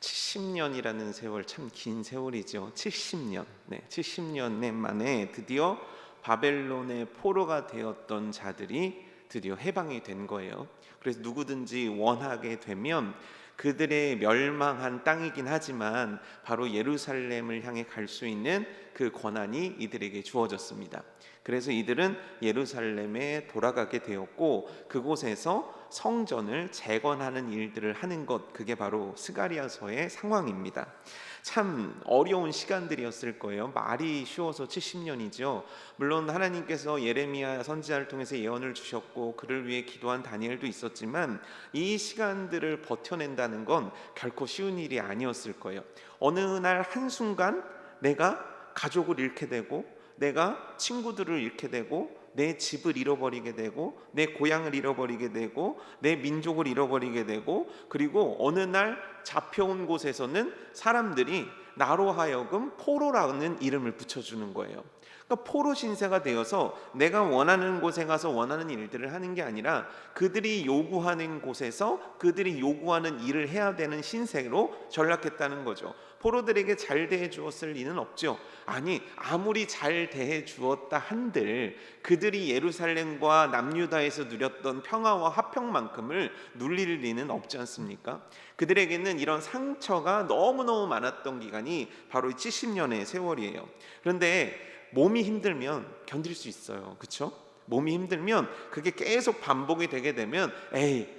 70년이라는 세월 참 긴 세월이죠. 70년. 70년 만에 드디어 바벨론의 포로가 되었던 자들이 드디어 해방이 된 거예요. 그래서 누구든지 원하게 되면 그들의 멸망한 땅이긴 하지만 바로 예루살렘을 향해 갈 수 있는 그 권한이 이들에게 주어졌습니다. 그래서 이들은 예루살렘에 돌아가게 되었고 그곳에서 성전을 재건하는 일들을 하는 것, 그게 바로 스가랴서의 상황입니다. 참 어려운 시간들이었을 거예요. 말이 쉬워서 70년이죠. 물론 하나님께서 예레미야 선지자를 통해서 예언을 주셨고 그를 위해 기도한 다니엘도 있었지만 이 시간들을 버텨낸다는 건 결코 쉬운 일이 아니었을 거예요. 어느 날 한순간 내가 가족을 잃게 되고 내가 친구들을 잃게 되고 내 집을 잃어버리게 되고 내 고향을 잃어버리게 되고 내 민족을 잃어버리게 되고 그리고 어느 날 잡혀온 곳에서는 사람들이 나로 하여금 포로라는 이름을 붙여주는 거예요. 그러니까 포로 신세가 되어서 내가 원하는 곳에 가서 원하는 일들을 하는 게 아니라 그들이 요구하는 곳에서 그들이 요구하는 일을 해야 되는 신세로 전락했다는 거죠. 포로들에게 잘 대해 주었을 리는 없죠. 아니, 아무리 잘 대해 주었다 한들 그들이 예루살렘과 남유다에서 누렸던 평화와 화평만큼을 누릴 리는 없지 않습니까? 그들에게는 이런 상처가 너무너무 많았던 기간이 바로 70년의 세월이에요. 그런데 몸이 힘들면 견딜 수 있어요. 그렇죠? 몸이 힘들면 그게 계속 반복이 되게 되면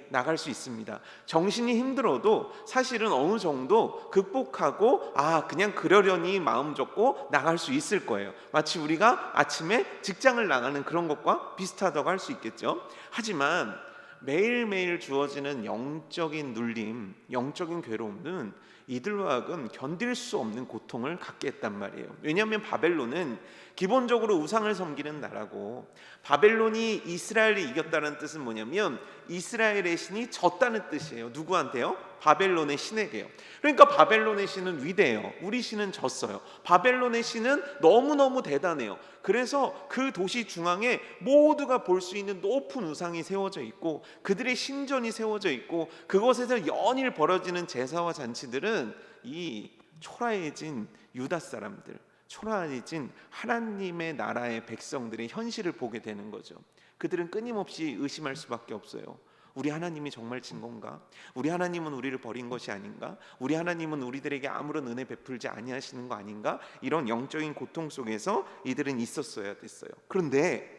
나갈 수 있습니다. 정신이 힘들어도 사실은 어느 정도 극복하고 그냥 그러려니 마음 접고 나갈 수 있을 거예요. 마치 우리가 아침에 직장을 나가는 그런 것과 비슷하다고 할 수 있겠죠. 하지만 매일매일 주어지는 영적인 눌림, 영적인 괴로움은 이들과 하여금 견딜 수 없는 고통을 갖게 했단 말이에요. 왜냐하면 바벨론은 기본적으로 우상을 섬기는 나라고, 바벨론이 이스라엘을 이겼다는 뜻은 뭐냐면 이스라엘의 신이 졌다는 뜻이에요. 누구한테요? 바벨론의 신에게요. 그러니까 바벨론의 신은 위대해요. 우리 신은 졌어요. 바벨론의 신은 너무너무 대단해요. 그래서 그 도시 중앙에 모두가 볼 수 있는 높은 우상이 세워져 있고 그들의 신전이 세워져 있고 그곳에서 연일 벌어지는 제사와 잔치들은 이 초라해진 유다 사람들, 초라해진 하나님의 나라의 백성들의 현실을 보게 되는 거죠. 그들은 끊임없이 의심할 수밖에 없어요. 우리 하나님이 정말 진 건가? 우리 하나님은 우리를 버린 것이 아닌가? 우리 하나님은 우리들에게 아무런 은혜 베풀지 아니하시는 거 아닌가? 이런 영적인 고통 속에서 이들은 있었어야 됐어요. 그런데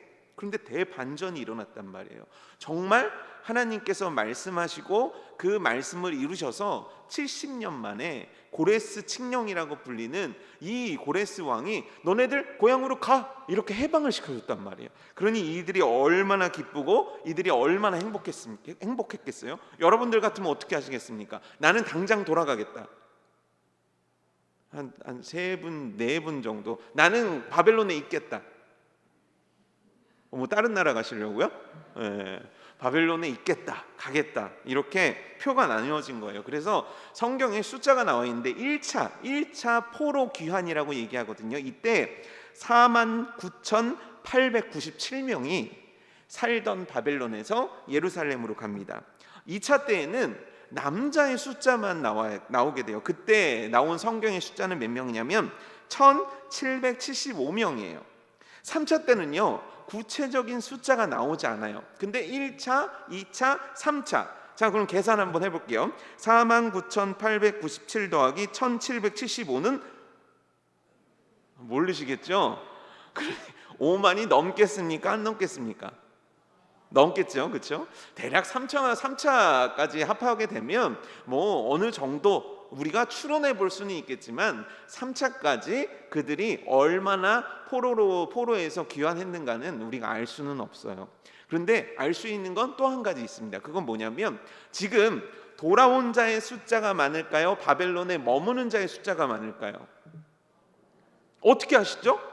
대반전이 일어났단 말이에요. 정말 하나님께서 말씀하시고 그 말씀을 이루셔서 70년 만에 고레스 칙령이라고 불리는 이 고레스 왕이 너네들 고향으로 가! 이렇게 해방을 시켜줬단 말이에요. 그러니 이들이 얼마나 기쁘고 이들이 얼마나 행복했겠어요? 여러분들 같으면 어떻게 하시겠습니까? 나는 당장 돌아가겠다. 한 3분, 4분 정도 나는 바벨론에 있겠다. 다른 나라 가시려고요? 바벨론에 있겠다, 가겠다, 이렇게 표가 나뉘어진 거예요. 그래서 성경에 숫자가 나와 있는데 1차 포로 귀환이라고 얘기하거든요. 이때 49,897명이 살던 바벨론에서 예루살렘으로 갑니다. 2차 때에는 남자의 숫자만 나오게 돼요. 그때 나온 성경의 숫자는 몇 명이냐면 1,775명이에요. 3차 때는요 구체적인 숫자가 나오지 않아요. 근데 1차, 2차, 3차. 자, 그럼 계산 한번 해볼게요. 49,897 더하기 1,775는 모르시겠죠? 5만이 넘겠습니까? 안 넘겠습니까? 넘겠죠, 그렇죠? 대략 3차까지 합하게 되면 어느 정도 우리가 추론해 볼 수는 있겠지만 3차까지 그들이 얼마나 포로에서 귀환했는가는 우리가 알 수는 없어요. 그런데 알 수 있는 건 또 한 가지 있습니다. 그건 뭐냐면 지금 돌아온 자의 숫자가 많을까요? 바벨론에 머무는 자의 숫자가 많을까요? 어떻게 아시죠?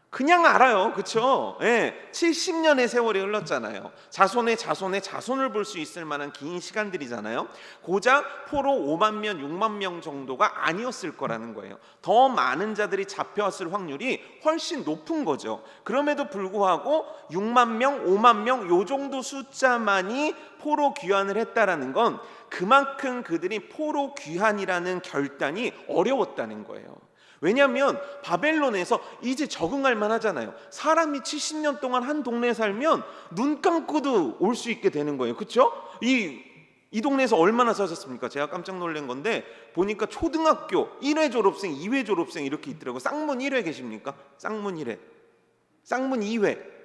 그냥 알아요. 그렇죠? 70년의 세월이 흘렀잖아요. 자손의 자손을 볼 수 있을 만한 긴 시간들이잖아요. 고작 포로 5만 명, 6만 명 정도가 아니었을 거라는 거예요. 더 많은 자들이 잡혀왔을 확률이 훨씬 높은 거죠. 그럼에도 불구하고 6만 명, 5만 명 요 정도 숫자만이 포로 귀환을 했다라는 건 그만큼 그들이 포로 귀환이라는 결단이 어려웠다는 거예요. 왜냐하면 바벨론에서 이제 적응할 만하잖아요. 사람이 70년 동안 한 동네에 살면 눈 감고도 올 수 있게 되는 거예요. 그렇죠? 이 동네에서 얼마나 사셨습니까? 제가 깜짝 놀란 건데 보니까 초등학교 1회 졸업생, 2회 졸업생 이렇게 있더라고요. 쌍문 1회 계십니까? 쌍문 1회, 쌍문 2회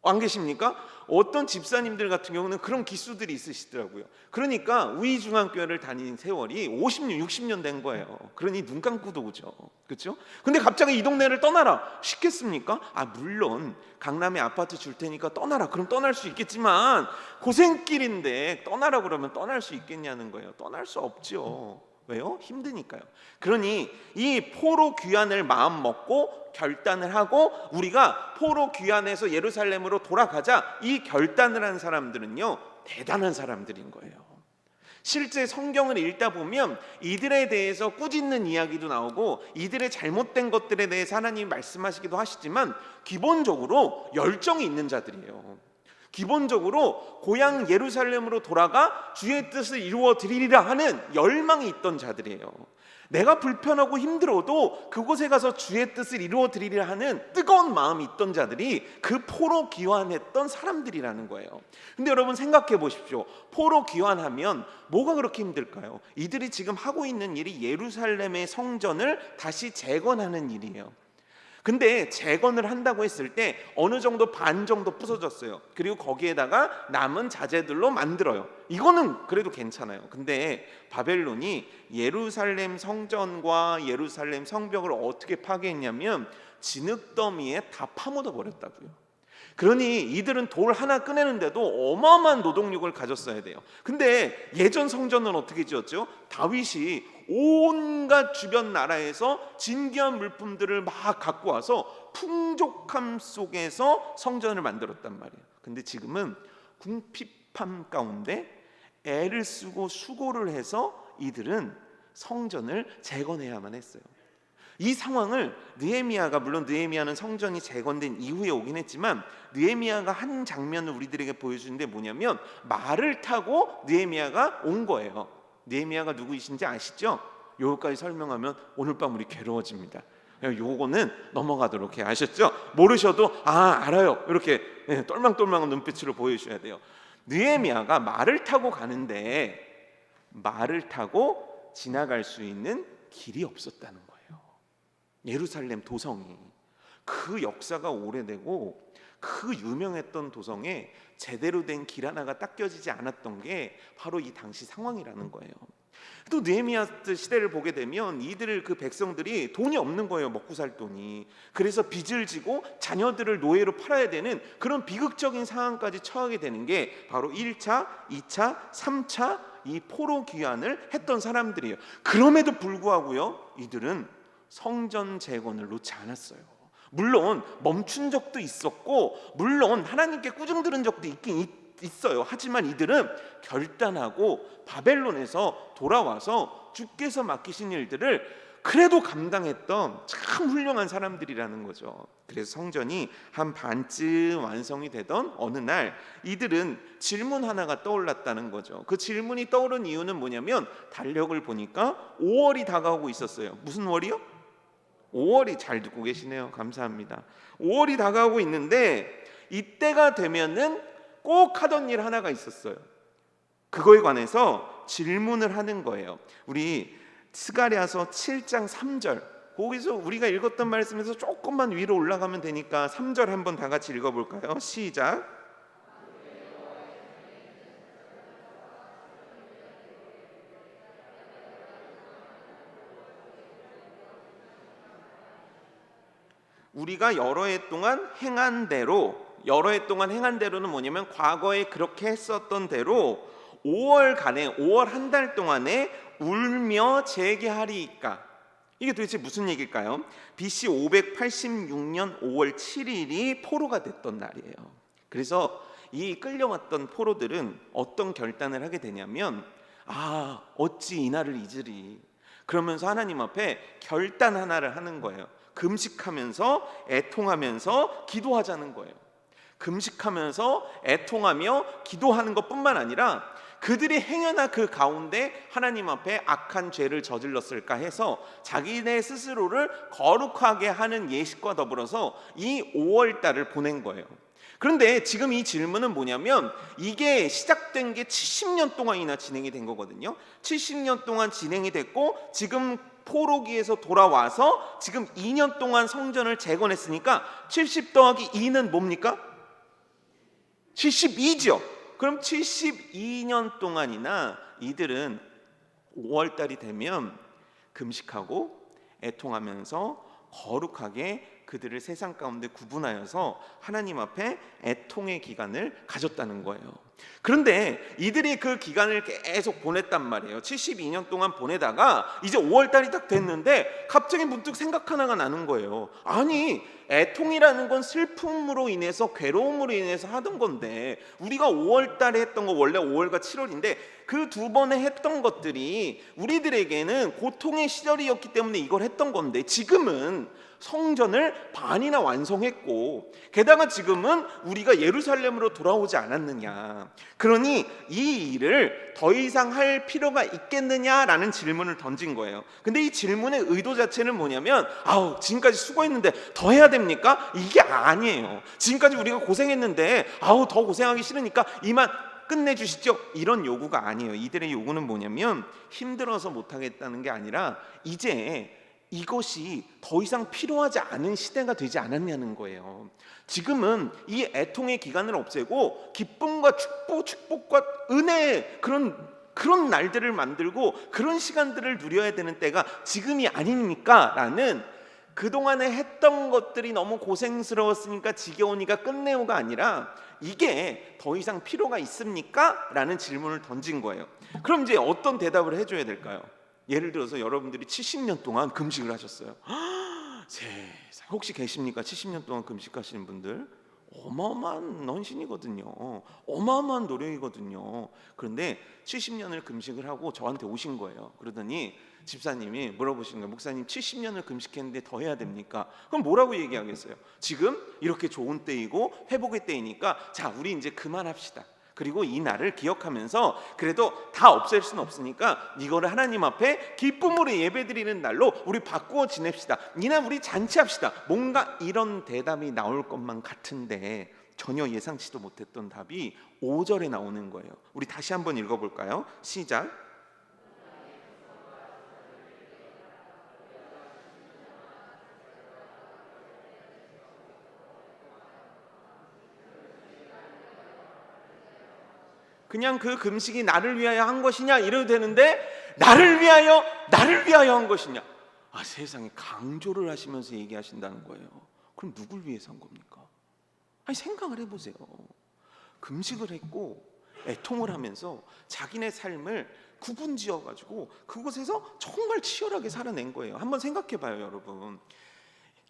안 계십니까? 어떤 집사님들 같은 경우는 그런 기수들이 있으시더라고요. 그러니까 우이중앙교회를 다닌 세월이 50년, 60년 된 거예요. 그러니 눈 감고도 오죠. 그렇죠? 근데 갑자기 이 동네를 떠나라. 쉽겠습니까? 물론 강남에 아파트 줄 테니까 떠나라. 그럼 떠날 수 있겠지만 고생길인데 떠나라 그러면 떠날 수 있겠냐는 거예요. 떠날 수 없죠. 왜요? 힘드니까요. 그러니 이 포로 귀환을 마음 먹고 결단을 하고 우리가 포로 귀환해서 예루살렘으로 돌아가자, 이 결단을 한 사람들은요 대단한 사람들인 거예요. 실제 성경을 읽다 보면 이들에 대해서 꾸짖는 이야기도 나오고 이들의 잘못된 것들에 대해서 하나님이 말씀하시기도 하시지만 기본적으로 열정이 있는 자들이에요. 기본적으로 고향 예루살렘으로 돌아가 주의 뜻을 이루어 드리리라 하는 열망이 있던 자들이에요. 내가 불편하고 힘들어도 그곳에 가서 주의 뜻을 이루어 드리리라 하는 뜨거운 마음이 있던 자들이 그 포로 귀환했던 사람들이라는 거예요. 근데 여러분 생각해 보십시오. 포로 귀환하면 뭐가 그렇게 힘들까요? 이들이 지금 하고 있는 일이 예루살렘의 성전을 다시 재건하는 일이에요. 근데 재건을 한다고 했을 때 어느 정도 반 정도 부서졌어요. 그리고 거기에다가 남은 자재들로 만들어요. 이거는 그래도 괜찮아요. 근데 바벨론이 예루살렘 성전과 예루살렘 성벽을 어떻게 파괴했냐면 진흙더미에 다 파묻어 버렸다고요. 그러니 이들은 돌 하나 꺼내는데도 어마어마한 노동력을 가졌어야 돼요. 근데 예전 성전은 어떻게 지었죠? 다윗이 온갖 주변 나라에서 진귀한 물품들을 막 갖고 와서 풍족함 속에서 성전을 만들었단 말이에요. 근데 지금은 궁핍함 가운데 애를 쓰고 수고를 해서 이들은 성전을 재건해야만 했어요. 이 상황을 느헤미야가, 물론 느헤미야는 성전이 재건된 이후에 오긴 했지만 느헤미야가 한 장면을 우리들에게 보여주는데 뭐냐면 말을 타고 느헤미야가 온 거예요. 느헤미야가 누구이신지 아시죠? 요거까지 설명하면 오늘 밤 우리 괴로워집니다. 요거는 넘어가도록 해. 아셨죠? 모르셔도 알아요. 이렇게 똘망똘망한 눈빛으로 보여주셔야 돼요. 느헤미야가 말을 타고 가는데 말을 타고 지나갈 수 있는 길이 없었다는 거예요. 예루살렘 도성이 그 역사가 오래되고 그 유명했던 도성에 제대로 된 길 하나가 닦여지지 않았던 게 바로 이 당시 상황이라는 거예요. 또 느헤미야 시대를 보게 되면 이들 그 백성들이 돈이 없는 거예요. 먹고 살 돈이. 그래서 빚을 지고 자녀들을 노예로 팔아야 되는 그런 비극적인 상황까지 처하게 되는 게 바로 1차, 2차, 3차 이 포로 귀환을 했던 사람들이에요. 그럼에도 불구하고요, 이들은 성전 재건을 놓지 않았어요. 물론 멈춘 적도 있었고 물론 하나님께 꾸중 들은 적도 있긴 있어요. 하지만 이들은 결단하고 바벨론에서 돌아와서 주께서 맡기신 일들을 그래도 감당했던 참 훌륭한 사람들이라는 거죠. 그래서 성전이 한 반쯤 완성이 되던 어느 날 이들은 질문 하나가 떠올랐다는 거죠. 그 질문이 떠오른 이유는 뭐냐면 달력을 보니까 5월이 다가오고 있었어요. 무슨 월이요? 5월이, 잘 듣고 계시네요. 감사합니다. 5월이 다가오고 있는데 이때가 되면은 꼭 하던 일 하나가 있었어요. 그거에 관해서 질문을 하는 거예요. 우리 스가랴서 7장 3절, 거기서 우리가 읽었던 말씀에서 조금만 위로 올라가면 되니까 3절 한번 다 같이 읽어볼까요? 시작. 우리가 여러 해 동안 행한 대로, 여러 해 동안 행한 대로는 뭐냐면 과거에 그렇게 했었던 대로 5월간에 5월 한 달 동안에 울며 재개하리이까. 이게 도대체 무슨 얘기일까요? BC 586년 5월 7일이 포로가 됐던 날이에요. 그래서 이 끌려왔던 포로들은 어떤 결단을 하게 되냐면 어찌 이 날을 잊으리. 그러면서 하나님 앞에 결단 하나를 하는 거예요. 금식하면서 애통하면서 기도하자는 거예요. 금식하면서 애통하며 기도하는 것뿐만 아니라 그들이 행여나 그 가운데 하나님 앞에 악한 죄를 저질렀을까 해서 자기네 스스로를 거룩하게 하는 예식과 더불어서 이 5월 달을 보낸 거예요. 그런데 지금 이 질문은 뭐냐면, 이게 시작된 게 70년 동안이나 진행이 된 거거든요. 70년 동안 진행이 됐고, 지금 포로기에서 돌아와서 지금 2년 동안 성전을 재건했으니까 70 더하기 2는 뭡니까? 72죠. 그럼 72년 동안이나 이들은 5월 달이 되면 금식하고 애통하면서 거룩하게 그들을 세상 가운데 구분하여서 하나님 앞에 애통의 기간을 가졌다는 거예요. 그런데 이들이 그 기간을 계속 보냈단 말이에요. 72년 동안 보내다가 이제 5월 달이 딱 됐는데 갑자기 문득 생각 하나가 나는 거예요. 아니, 애통이라는 건 슬픔으로 인해서, 괴로움으로 인해서 하던 건데, 우리가 5월 달에 했던 거, 원래 5월과 7월인데 그 두 번에 했던 것들이 우리들에게는 고통의 시절이었기 때문에 이걸 했던 건데, 지금은 성전을 반이나 완성했고, 게다가 지금은 우리가 예루살렘으로 돌아오지 않았느냐, 그러니 이 일을 더 이상 할 필요가 있겠느냐라는 질문을 던진 거예요. 근데 이 질문의 의도 자체는 뭐냐면, 아우, 지금까지 수고했는데 더 해야 됩니까? 이게 아니에요. 지금까지 우리가 고생했는데 아우, 더 고생하기 싫으니까 이만 끝내주시죠, 이런 요구가 아니에요. 이들의 요구는 뭐냐면, 힘들어서 못하겠다는 게 아니라 이제 이것이 더 이상 필요하지 않은 시대가 되지 않았냐는 거예요. 지금은 이 애통의 기간을 없애고 기쁨과 축복과 은혜의 그런 날들을 만들고 그런 시간들을 누려야 되는 때가 지금이 아닙니까? 라는, 그동안에 했던 것들이 너무 고생스러웠으니까 지겨우니까 끝내요가 아니라, 이게 더 이상 필요가 있습니까? 라는 질문을 던진 거예요. 그럼 이제 어떤 대답을 해줘야 될까요? 예를 들어서 여러분들이 70년 동안 금식을 하셨어요. 세상, 혹시 계십니까? 70년 동안 금식하시는 분들? 어마어마한 헌신이거든요. 어마어마한 노력이거든요. 그런데 70년을 금식을 하고 저한테 오신 거예요. 그러더니 집사님이 물어보시는 거예요. 목사님, 70년을 금식했는데 더 해야 됩니까? 그럼 뭐라고 얘기하겠어요? 지금 이렇게 좋은 때이고 회복의 때이니까 자, 우리 이제 그만합시다. 그리고 이 날을 기억하면서, 그래도 다 없앨 수는 없으니까 이거를 하나님 앞에 기쁨으로 예배드리는 날로 우리 바꾸어 지냅시다. 이날 우리 잔치합시다. 뭔가 이런 대답이 나올 것만 같은데 전혀 예상치도 못했던 답이 5절에 나오는 거예요. 우리 다시 한번 읽어볼까요? 시작. 그냥 그 금식이 나를 위하여 한 것이냐 이래도 되는데, 나를 위하여 한 것이냐, 세상에 강조를 하시면서 얘기하신다는 거예요. 그럼 누굴 위해서 한 겁니까? 아니, 생각을 해보세요. 금식을 했고 애통을 하면서 자기네 삶을 구분지어가지고 그곳에서 정말 치열하게 살아낸 거예요. 한번 생각해봐요, 여러분.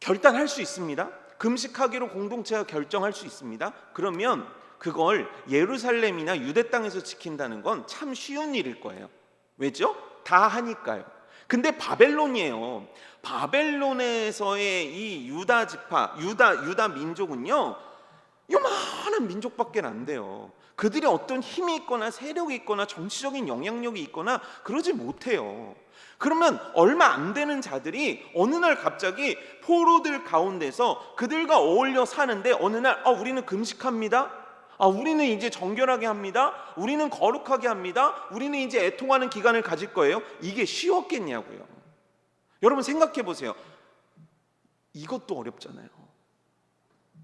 결단할 수 있습니다. 금식하기로 공동체가 결정할 수 있습니다. 그러면 그걸 예루살렘이나 유대 땅에서 지킨다는 건 참 쉬운 일일 거예요. 왜죠? 다 하니까요. 근데 바벨론이에요. 바벨론에서의 이 유다 지파, 유다 민족은요, 요만한 민족밖에 안 돼요. 그들이 어떤 힘이 있거나 세력이 있거나 정치적인 영향력이 있거나 그러지 못해요. 그러면 얼마 안 되는 자들이 어느 날 갑자기 포로들 가운데서 그들과 어울려 사는데, 어느 날 우리는 금식합니다. 우리는 이제 정결하게 합니다. 우리는 거룩하게 합니다. 우리는 이제 애통하는 기간을 가질 거예요. 이게 쉬웠겠냐고요. 여러분 생각해 보세요. 이것도 어렵잖아요.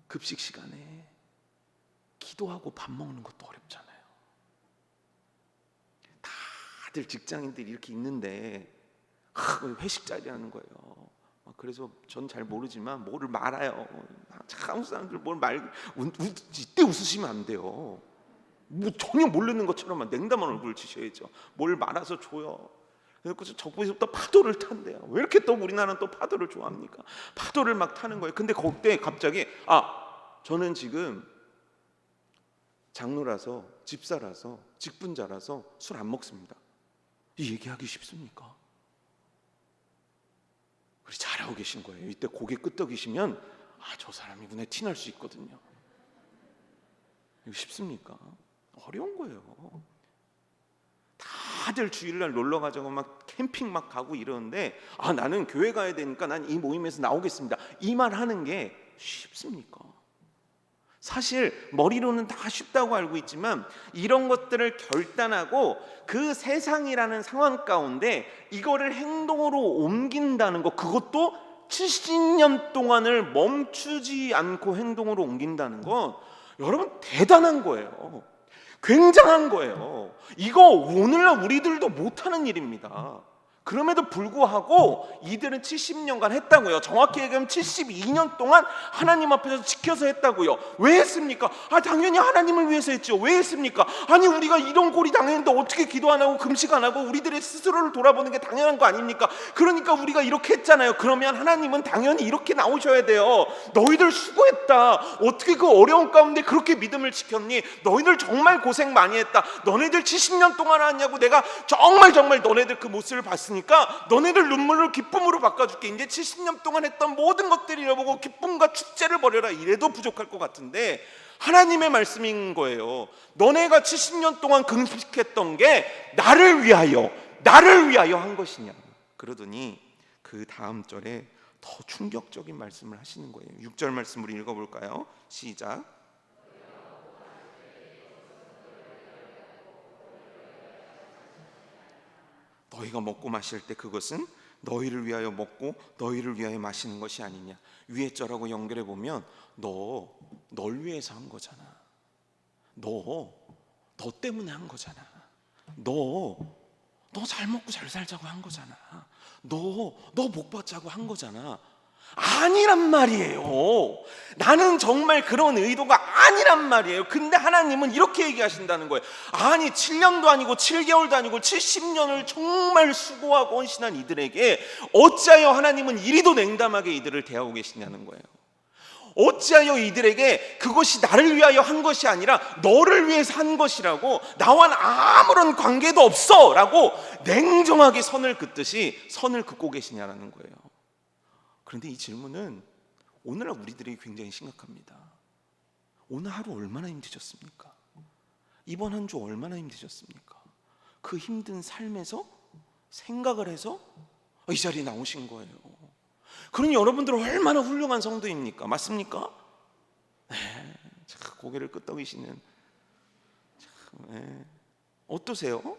급식 시간에 기도하고 밥 먹는 것도 어렵잖아요. 다들 직장인들이 이렇게 있는데 회식 자리하는 거예요. 그래서 전 잘 모르지만 뭐를 말아요. 한국 사람들 이때 웃으시면 안 돼요. 뭐 전혀 모르는 것처럼 냉담한 얼굴을 치셔야죠. 뭘 말아서 줘요. 그래서 저기서부터 파도를 탄대요. 왜 이렇게 또 우리나라는 또 파도를 좋아합니까? 파도를 막 타는 거예요. 근데 그때 갑자기 저는 지금 장로라서, 집사라서, 직분자라서 술 안 먹습니다. 이 얘기하기 쉽습니까? 우리 잘하고 계신 거예요. 이때 고개 끄덕이시면 저 사람이 눈에 티날 수 있거든요. 이거 쉽습니까? 어려운 거예요. 다들 주일날 놀러 가자고 막 캠핑 막 가고 이러는데, 나는 교회 가야 되니까 난 이 모임에서 나오겠습니다, 이 말 하는 게 쉽습니까? 사실 머리로는 다 쉽다고 알고 있지만 이런 것들을 결단하고 그 세상이라는 상황 가운데 이거를 행동으로 옮긴다는 것, 그것도 70년 동안을 멈추지 않고 행동으로 옮긴다는 건 여러분 대단한 거예요. 굉장한 거예요. 이거 오늘날 우리들도 못하는 일입니다. 그럼에도 불구하고 이들은 70년간 했다고요. 정확히 얘기하면 72년 동안 하나님 앞에서 지켜서 했다고요. 왜 했습니까? 당연히 하나님을 위해서 했죠. 왜 했습니까? 아니, 우리가 이런 꼴이 당했는데 어떻게 기도 안 하고 금식 안 하고 우리들의 스스로를 돌아보는 게 당연한 거 아닙니까? 그러니까 우리가 이렇게 했잖아요. 그러면 하나님은 당연히 이렇게 나오셔야 돼요. 너희들 수고했다. 어떻게 그 어려운 가운데 그렇게 믿음을 지켰니? 너희들 정말 고생 많이 했다. 너네들 70년 동안 하냐고 내가 정말 너네들 그 모습을 봤으니까 너네들 눈물을 기쁨으로 바꿔줄게. 이제 70년 동안 했던 모든 것들을 잃어보고 기쁨과 축제를 벌여라. 이래도 부족할 것 같은데 하나님의 말씀인 거예요. 너네가 70년 동안 금식했던 게 나를 위하여 한 것이냐. 그러더니 그 다음 절에 더 충격적인 말씀을 하시는 거예요. 6절 말씀으로 읽어볼까요? 시작. 너희가 먹고 마실 때 그것은 너희를 위하여 먹고 너희를 위하여 마시는 것이 아니냐. 위에 절하고 연결해 보면 널 위해서 한 거잖아. 너 때문에 한 거잖아. 너 잘 먹고 잘 살자고 한 거잖아. 너 복 받자고 한 거잖아. 아니란 말이에요. 나는 정말 그런 의도가 아니란 말이에요. 근데 하나님은 이렇게 얘기하신다는 거예요. 아니, 7년도 아니고 7개월도 아니고 70년을 정말 수고하고 헌신한 이들에게 어찌하여 하나님은 이리도 냉담하게 이들을 대하고 계시냐는 거예요. 어찌하여 이들에게 그것이 나를 위하여 한 것이 아니라 너를 위해서 한 것이라고, 나와는 아무런 관계도 없어 라고 냉정하게 선을 긋고 계시냐라는 거예요. 그런데 이 질문은 오늘날 우리들에게 굉장히 심각합니다. 오늘 하루 얼마나 힘드셨습니까? 이번 한 주 얼마나 힘드셨습니까? 그 힘든 삶에서 생각을 해서 이 자리에 나오신 거예요. 그러니 여러분들은 얼마나 훌륭한 성도입니까? 맞습니까? 네, 고개를 끄덕이시는. 네. 어떠세요?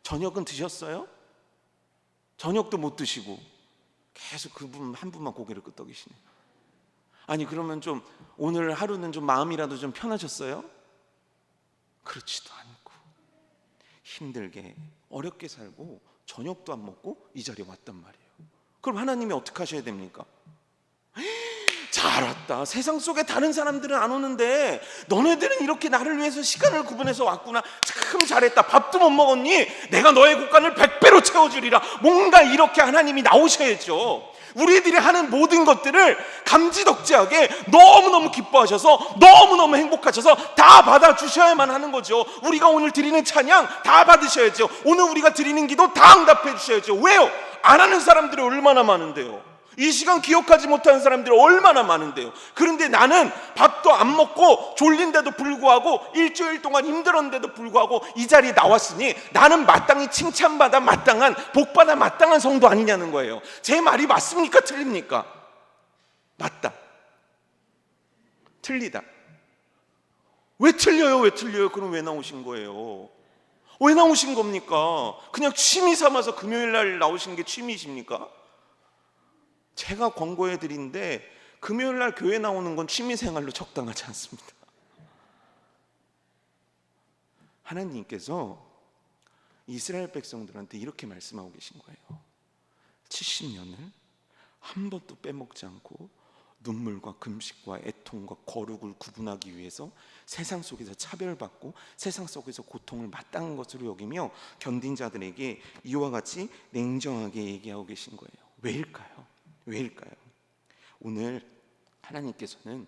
저녁은 드셨어요? 저녁도 못 드시고 계속 그분 한 분만 고개를 끄덕이시네요. 아니, 그러면 좀 오늘 하루는 좀 마음이라도 좀 편하셨어요? 그렇지도 않고 힘들게 어렵게 살고 저녁도 안 먹고 이 자리에 왔단 말이에요. 그럼 하나님이 어떻게 하셔야 됩니까? 잘 왔다. 세상 속에 다른 사람들은 안 오는데 너네들은 이렇게 나를 위해서 시간을 구분해서 왔구나. 참 잘했다. 밥도 못 먹었니? 내가 너의 곡간을 100배로 채워주리라. 뭔가 이렇게 하나님이 나오셔야죠. 우리들이 하는 모든 것들을 감지덕지하게 너무너무 기뻐하셔서 너무너무 행복하셔서 다 받아주셔야만 하는 거죠. 우리가 오늘 드리는 찬양 다 받으셔야죠. 오늘 우리가 드리는 기도 다 응답해 주셔야죠. 왜요? 안 하는 사람들이 얼마나 많은데요. 이 시간 기억하지 못하는 사람들이 얼마나 많은데요. 그런데 나는 밥도 안 먹고 졸린데도 불구하고 일주일 동안 힘들었는데도 불구하고 이 자리에 나왔으니 나는 마땅히 칭찬받아 마땅한, 복받아 마땅한 성도 아니냐는 거예요. 제 말이 맞습니까? 틀립니까? 맞다. 틀리다. 왜 틀려요? 왜 틀려요? 그럼 왜 나오신 거예요? 왜 나오신 겁니까? 그냥 취미 삼아서 금요일 날 나오신 게 취미이십니까? 제가 권고해 드린데 금요일 날 교회 나오는 건 취미 생활로 적당하지 않습니다. 하나님께서 이스라엘 백성들한테 이렇게 말씀하고 계신 거예요. 70년을 한 번도 빼먹지 않고 눈물과 금식과 애통과 거룩을 구분하기 위해서 세상 속에서 차별받고 세상 속에서 고통을 마땅한 것으로 여기며 견딘 자들에게 이와 같이 냉정하게 얘기하고 계신 거예요. 왜일까요? 오늘 하나님께서는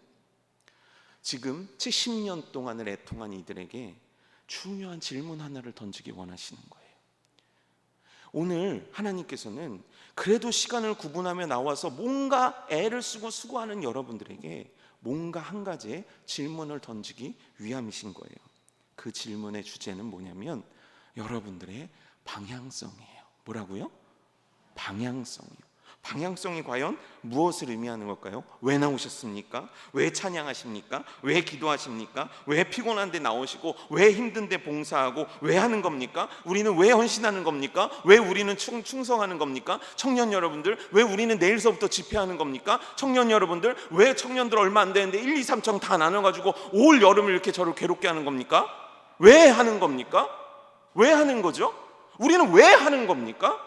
지금 70년 동안을 애통한 이들에게 중요한 질문 하나를 던지기 원하시는 거예요. 오늘 하나님께서는 그래도 시간을 구분하며 나와서 뭔가 애를 쓰고 수고하는 여러분들에게 뭔가 한 가지의 질문을 던지기 위함이신 거예요. 그 질문의 주제는 뭐냐면 여러분들의 방향성이에요. 뭐라고요? 방향성이요. 방향성이 과연 무엇을 의미하는 걸까요? 왜 나오셨습니까? 왜 찬양하십니까? 왜 기도하십니까? 왜 피곤한데 나오시고 왜 힘든데 봉사하고 왜 하는 겁니까? 우리는 왜 헌신하는 겁니까? 왜 우리는 충성하는 겁니까? 청년 여러분들, 왜 우리는 내일서부터 집회하는 겁니까? 청년 여러분들, 왜 청년들 얼마 안 되는데 1, 2, 3청 다 나눠가지고 올 여름을 이렇게 저를 괴롭게 하는 겁니까? 왜 하는 겁니까? 왜 하는 거죠? 우리는 왜 하는 겁니까?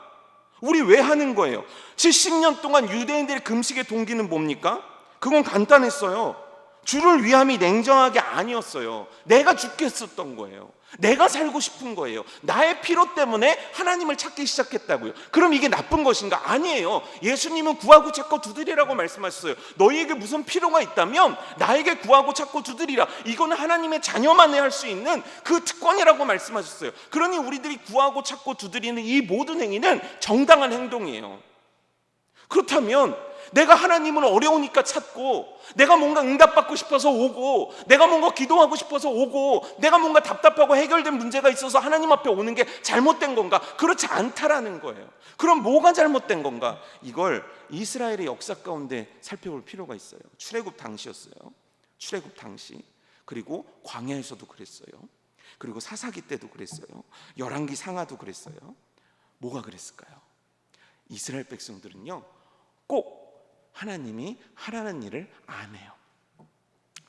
우리 왜 하는 거예요? 70년 동안 유대인들의 금식의 동기는 뭡니까? 그건 간단했어요. 주를 위함이 냉정하게 아니었어요. 내가 죽겠었던 거예요. 내가 살고 싶은 거예요. 나의 필요 때문에 하나님을 찾기 시작했다고요. 그럼 이게 나쁜 것인가? 아니에요. 예수님은 구하고 찾고 두드리라고 말씀하셨어요. 너희에게 무슨 필요가 있다면 나에게 구하고 찾고 두드리라. 이거는 하나님의 자녀만이 할 수 있는 그 특권이라고 말씀하셨어요. 그러니 우리들이 구하고 찾고 두드리는 이 모든 행위는 정당한 행동이에요. 그렇다면 내가 하나님을 어려우니까 찾고, 내가 뭔가 응답받고 싶어서 오고, 내가 뭔가 기도하고 싶어서 오고, 내가 뭔가 답답하고 해결된 문제가 있어서 하나님 앞에 오는 게 잘못된 건가? 그렇지 않다라는 거예요. 그럼 뭐가 잘못된 건가? 이걸 이스라엘의 역사 가운데 살펴볼 필요가 있어요. 출애굽 당시였어요. 출애굽 당시. 그리고 광야에서도 그랬어요. 그리고 사사기 때도 그랬어요. 열왕기 상하도 그랬어요. 뭐가 그랬을까요? 이스라엘 백성들은요, 꼭 하나님이 하라는 일을 안 해요.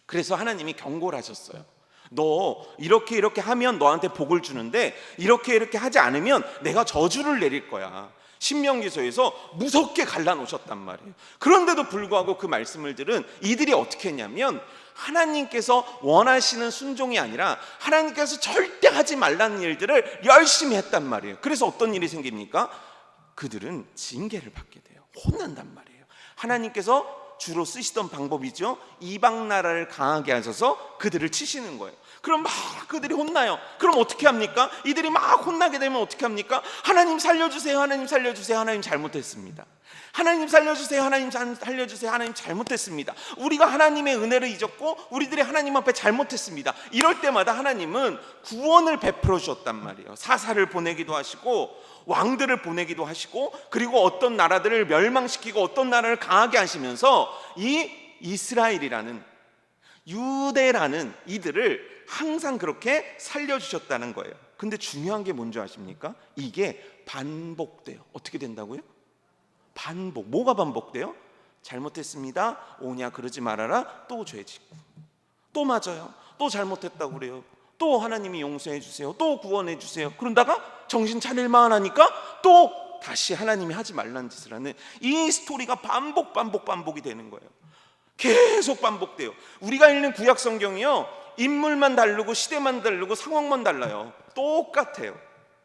그래서 하나님이 경고를 하셨어요. 너 이렇게 하면 너한테 복을 주는데 이렇게 하지 않으면 내가 저주를 내릴 거야. 신명기서에서 무섭게 갈라놓으셨단 말이에요. 그런데도 불구하고 그 말씀을 들은 이들이 어떻게 했냐면, 하나님께서 원하시는 순종이 아니라 하나님께서 절대 하지 말라는 일들을 열심히 했단 말이에요. 그래서 어떤 일이 생깁니까? 그들은 징계를 받게 돼요. 혼난단 말이에요. 하나님께서 주로 쓰시던 방법이죠. 이방 나라를 강하게 하셔서 그들을 치시는 거예요. 그럼 막 그들이 혼나요. 그럼 어떻게 합니까? 이들이 막 혼나게 되면 어떻게 합니까? 하나님 살려주세요. 하나님 살려주세요. 하나님 잘못했습니다. 하나님 살려주세요. 하나님 살려주세요. 하나님 잘못했습니다. 우리가 하나님의 은혜를 잊었고 우리들이 하나님 앞에 잘못했습니다. 이럴 때마다 하나님은 구원을 베풀어 주셨단 말이에요. 사사를 보내기도 하시고 왕들을 보내기도 하시고, 그리고 어떤 나라들을 멸망시키고 어떤 나라를 강하게 하시면서 이 이스라엘이라는, 유대라는 이들을 항상 그렇게 살려주셨다는 거예요. 근데 중요한 게 뭔지 아십니까? 이게 반복돼요. 어떻게 된다고요? 반복. 뭐가 반복돼요? 잘못했습니다. 오냐 그러지 말아라. 또 죄 짓고, 또 맞아요. 또 잘못했다고 그래요. 또 하나님이 용서해 주세요. 또 구원해 주세요. 그러다가 정신 차릴만 하니까 또 다시 하나님이 하지 말라는 짓을 하는 이 스토리가 반복이 되는 거예요. 계속 반복돼요. 우리가 읽는 구약 성경이요, 인물만 다르고 시대만 다르고 상황만 달라요. 똑같아요.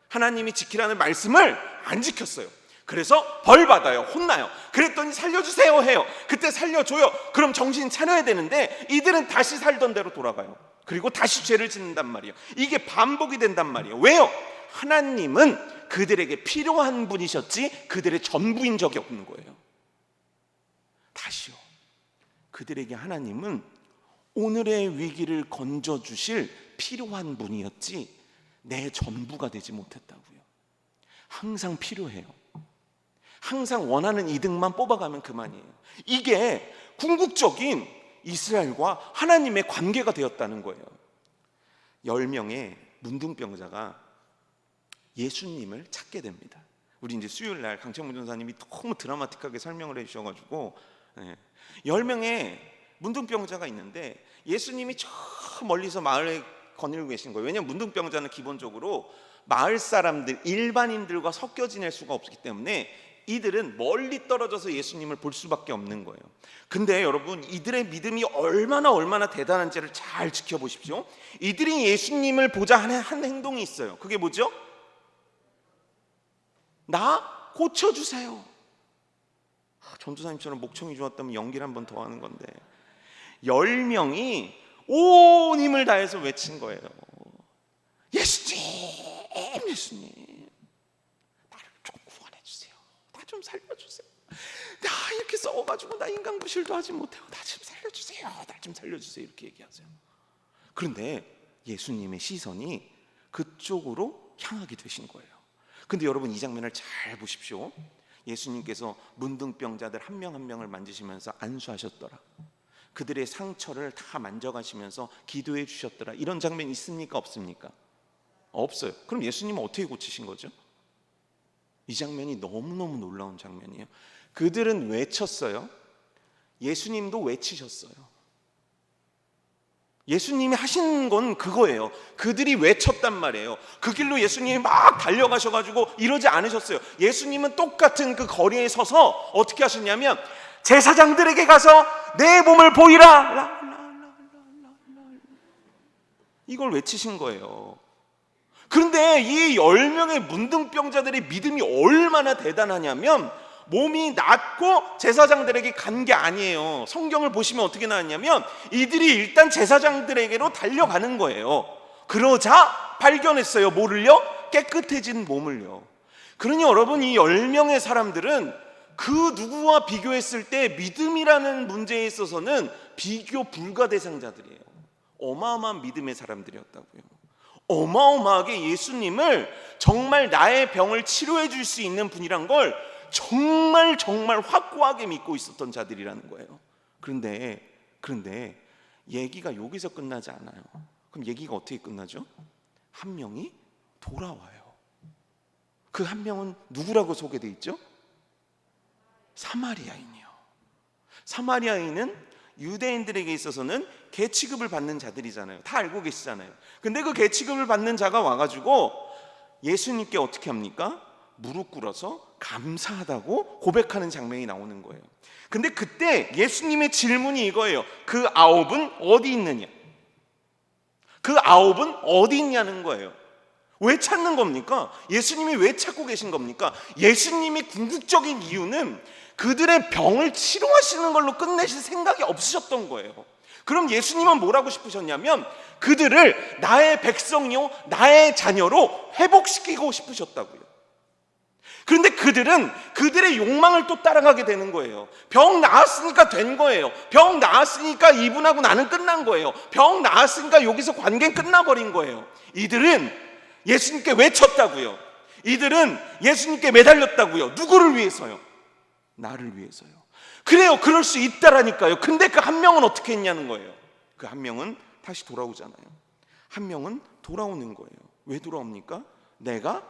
하나님이 지키라는 말씀을 안 지켰어요. 그래서 벌 받아요. 혼나요. 그랬더니 살려주세요 해요. 그때 살려줘요. 그럼 정신 차려야 되는데 이들은 다시 살던 대로 돌아가요. 그리고 다시 죄를 짓는단 말이에요. 이게 반복이 된단 말이에요. 왜요? 하나님은 그들에게 필요한 분이셨지 그들의 전부인 적이 없는 거예요. 다시요, 그들에게 하나님은 오늘의 위기를 건져주실 필요한 분이었지 내 전부가 되지 못했다고요. 항상 필요해요. 항상 원하는 이득만 뽑아가면 그만이에요. 이게 궁극적인 이스라엘과 하나님의 관계가 되었다는 거예요. 10명의 문둥병자가 예수님을 찾게 됩니다. 우리 이제 수요일날 강창문 전사님이 너무 드라마틱하게 설명을 해주셔가지고 10명의 문둥병자가 있는데 예수님이 저 멀리서 마을에 거닐고 계신 거예요. 왜냐하면 문둥병자는 기본적으로 마을 사람들, 일반인들과 섞여 지낼 수가 없기 때문에 이들은 멀리 떨어져서 예수님을 볼 수밖에 없는 거예요. 근데 여러분, 이들의 믿음이 얼마나 대단한지를 잘 지켜보십시오. 이들이 예수님을 보자 하는 한 행동이 있어요. 그게 뭐죠? 나 고쳐주세요. 전도사님처럼 목청이 좋았다면 연기를 한 번 더 하는 건데 10명이 온 힘을 다해서 외친 거예요. 예수님, 예수님, 나를 좀 구원해 주세요. 나 좀 살려주세요. 나 이렇게 썩어가지고 나 인간 부실도 하지 못해요. 나 좀 살려주세요. 나 좀 살려주세요. 이렇게 얘기하세요. 그런데 예수님의 시선이 그쪽으로 향하게 되신 거예요. 근데 여러분 이 장면을 잘 보십시오. 예수님께서 문둥병자들 한 명 한 명을 만지시면서 안수하셨더라. 그들의 상처를 다 만져가시면서 기도해 주셨더라. 이런 장면 있습니까? 없습니까? 없어요. 그럼 예수님은 어떻게 고치신 거죠? 이 장면이 너무너무 놀라운 장면이에요. 그들은 외쳤어요. 예수님도 외치셨어요. 예수님이 하신 건 그거예요. 그들이 외쳤단 말이에요. 그 길로 예수님이 막 달려가셔가지고 이러지 않으셨어요. 예수님은 똑같은 그 거리에 서서 어떻게 하셨냐면 제사장들에게 가서 내 몸을 보이라, 이걸 외치신 거예요. 그런데 이 10명의 문둥병자들의 믿음이 얼마나 대단하냐면 몸이 낫고 제사장들에게 간 게 아니에요. 성경을 보시면 어떻게 나왔냐면 이들이 일단 제사장들에게로 달려가는 거예요. 그러자 발견했어요. 뭐를요? 깨끗해진 몸을요. 그러니 여러분, 이 10명의 사람들은 그 누구와 비교했을 때 믿음이라는 문제에 있어서는 비교 불가 대상자들이에요. 어마어마한 믿음의 사람들이었다고요. 어마어마하게 예수님을 정말 나의 병을 치료해 줄 수 있는 분이란 걸 정말 확고하게 믿고 있었던 자들이라는 거예요. 그런데 얘기가 여기서 끝나지 않아요. 그럼 얘기가 어떻게 끝나죠? 한 명이 돌아와요. 그 한 명은 누구라고 소개되어 있죠? 사마리아인이요. 사마리아인은 유대인들에게 있어서는 계취급을 받는 자들이잖아요. 다 알고 계시잖아요. 근데 그 계취급을 받는 자가 와가지고 예수님께 어떻게 합니까? 무릎 꿇어서 감사하다고 고백하는 장면이 나오는 거예요. 근데 그때 예수님의 질문이 이거예요. 그 9은 어디 있느냐? 그 9은 어디 있냐는 거예요. 왜 찾는 겁니까? 예수님이 왜 찾고 계신 겁니까? 예수님이 궁극적인 이유는 그들의 병을 치료하시는 걸로 끝내실 생각이 없으셨던 거예요. 그럼 예수님은 뭐라고 싶으셨냐면 그들을 나의 백성이요 나의 자녀로 회복시키고 싶으셨다고요. 그런데 그들은 그들의 욕망을 또 따라가게 되는 거예요. 병 나았으니까 된 거예요. 병 나았으니까 이분하고 나는 끝난 거예요. 병 나았으니까 여기서 관계는 끝나버린 거예요. 이들은 예수님께 외쳤다고요. 이들은 예수님께 매달렸다고요. 누구를 위해서요? 나를 위해서요. 그래요, 그럴 수 있다라니까요. 근데 그 한 명은 어떻게 했냐는 거예요. 그 한 명은 다시 돌아오잖아요. 한 명은 돌아오는 거예요. 왜 돌아옵니까? 내가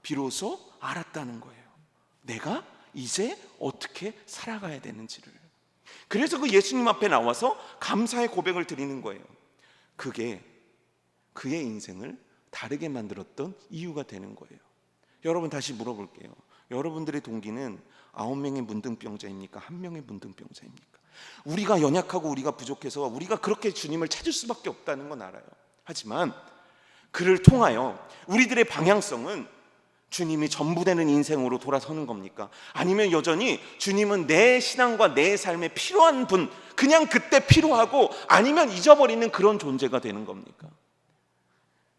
비로소 알았다는 거예요. 내가 이제 어떻게 살아가야 되는지를. 그래서 그 예수님 앞에 나와서 감사의 고백을 드리는 거예요. 그게 그의 인생을 다르게 만들었던 이유가 되는 거예요. 여러분, 다시 물어볼게요. 여러분들의 동기는 9명의 문둥병자입니까? 1명의 문둥병자입니까? 우리가 연약하고 우리가 부족해서 우리가 그렇게 주님을 찾을 수밖에 없다는 건 알아요. 하지만 그를 통하여 우리들의 방향성은 주님이 전부 되는 인생으로 돌아서는 겁니까? 아니면 여전히 주님은 내 신앙과 내 삶에 필요한 분, 그냥 그때 필요하고 아니면 잊어버리는 그런 존재가 되는 겁니까?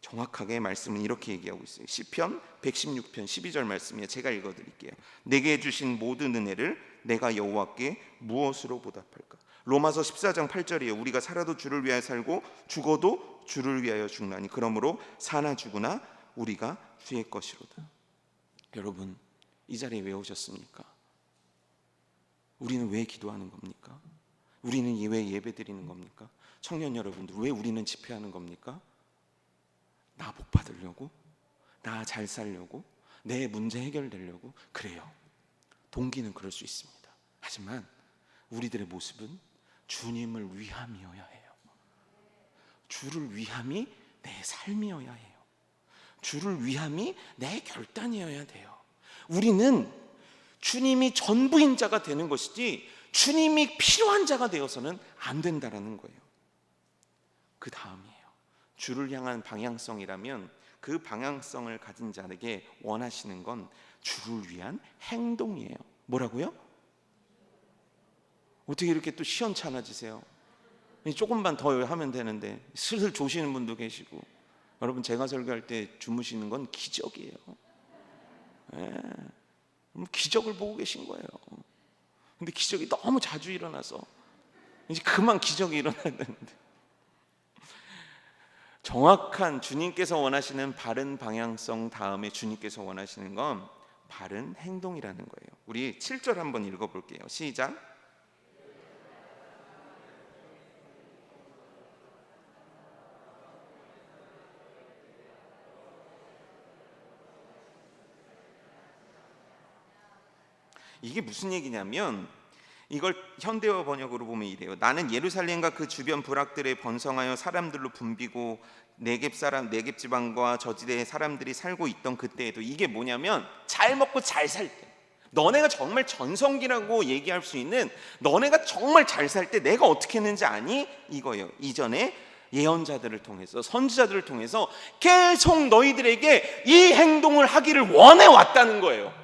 정확하게 말씀은 이렇게 얘기하고 있어요. 시편 116편 12절 말씀이에요. 제가 읽어드릴게요. 내게 주신 모든 은혜를 내가 여호와께 무엇으로 보답할까? 로마서 14장 8절이에요. 우리가 살아도 주를 위하여 살고 죽어도 주를 위하여 죽나니 그러므로 사나 죽으나 우리가 주의 것이로다. 여러분, 이 자리에 왜 오셨습니까? 우리는 왜 기도하는 겁니까? 우리는 왜 예배 드리는 겁니까? 청년 여러분들, 왜 우리는 집회하는 겁니까? 나 복 받으려고? 나 잘 살려고? 내 문제 해결되려고? 그래요. 동기는 그럴 수 있습니다. 하지만 우리들의 모습은 주님을 위함이어야 해요. 주를 위함이 내 삶이어야 해요. 주를 위함이 내 결단이어야 돼요. 우리는 주님이 전부인 자가 되는 것이지 주님이 필요한 자가 되어서는 안 된다라는 거예요. 그 다음이에요. 주를 향한 방향성이라면 그 방향성을 가진 자에게 원하시는 건 주를 위한 행동이에요. 뭐라고요? 어떻게 이렇게 또 시원찮아지세요? 조금만 더 하면 되는데 슬슬 조시는 분도 계시고. 여러분, 제가 설교할 때 주무시는 건 기적이에요. 기적을 보고 계신 거예요. 근데 기적이 너무 자주 일어나서 이제 그만 기적이 일어나야 되는데 정확한 주님께서 원하시는 바른 방향성 다음에 주님께서 원하시는 건 바른 행동이라는 거예요. 우리 7절 한번 읽어볼게요. 시작. 이게 무슨 얘기냐면 이걸 현대어 번역으로 보면 이래요. 나는 예루살렘과 그 주변 부락들에 번성하여 사람들로 붐비고 네겝 지방과 저지대에 사람들이 살고 있던 그때에도, 이게 뭐냐면 잘 먹고 잘 살 때, 너네가 정말 전성기라고 얘기할 수 있는, 너네가 정말 잘 살 때 내가 어떻게 했는지 아니? 이거예요. 이전에 예언자들을 통해서, 선지자들을 통해서 계속 너희들에게 이 행동을 하기를 원해 왔다는 거예요.